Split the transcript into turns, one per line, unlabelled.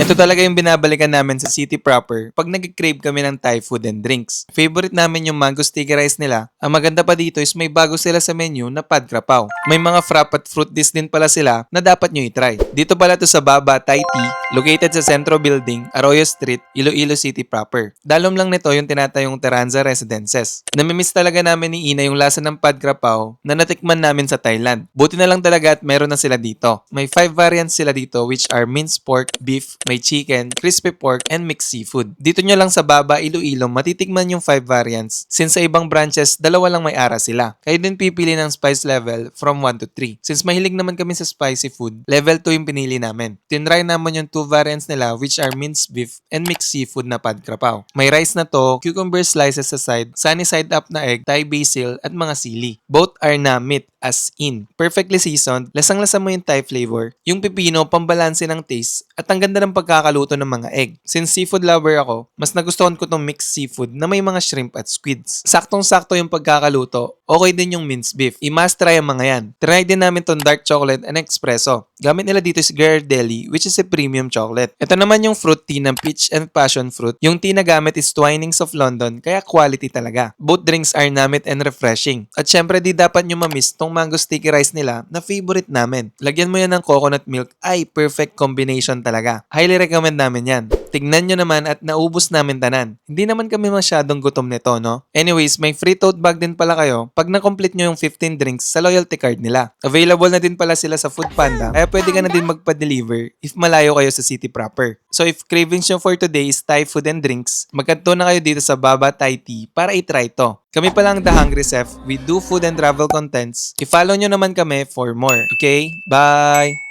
Ito talaga yung binabalikan namin sa city proper pag nag-crave kami ng Thai food and drinks. Favorite namin yung mango sticky rice nila. Ang maganda pa dito is may bago sila sa menu na pad krapaw. May mga frap at fruit dish din pala sila na dapat nyo i-try. Dito pala to sa Baba Thai Tea, located sa Centro Building, Arroyo Street, Iloilo City proper. Dalom lang nito yung tinatayong Terranza Residences. Namimiss talaga namin ni Ina yung lasa ng pad krapaw na natikman namin sa Thailand. Buti na lang talaga at meron na sila dito. May 5 variants sila dito which are minced pork, beef, may chicken, crispy pork, and mixed seafood. Dito nyo lang sa Baba, Iloilo, matitikman yung 5 variants. Since sa ibang branches, dalawa lang may ara sila. Kayo din pipili ng spice level from 1 to 3. Since mahilig naman kami sa spicy food, level 2 yung pinili namin. Tinry naman yung 2 variants nila which are minced beef and mixed seafood na pad krapaw. May rice na to, cucumber slices sa side, sunny side up na egg, Thai basil, at mga sili. Both are na meat as in. Perfectly seasoned, lasang-lasa mo yung Thai flavor, yung pipino, pambalanse ng taste, at ang ganda ng pagkakaluto ng mga egg. Since seafood lover ako, mas nagustuhan ko tong mixed seafood na may mga shrimp at squids. Saktong-sakto yung pagkakaluto, okay din yung minced beef. I-must try ang mga yan. Try din namin tong dark chocolate and espresso. Gamit nila dito si Ghirardelli, which is a premium chocolate. Ito naman yung fruit tea ng peach and passion fruit. Yung tea na gamit is Twinings of London, kaya quality talaga. Both drinks are namit and refreshing. At syempre di dapat nyo mamiss tong mango sticky rice nila na favorite namin. Lagyan mo yan ng coconut milk, ay perfect combination talaga. Highly recommend namin yan. Tignan nyo naman at naubos namin tanan. Hindi naman kami masyadong gutom nito, no? Anyways, may free tote bag din pala kayo pag na-complete nyo yung 15 drinks sa loyalty card nila. Available na din pala sila sa Foodpanda, kaya pwede ka na din magpa-deliver if malayo kayo sa city proper. So if cravings nyo for today is Thai food and drinks, magkanto na kayo dito sa Baba Thai Tea para i-try to. Kami pala ang The Hungry Chef. We do food and travel contents. I-follow nyo naman kami for more. Okay? Bye!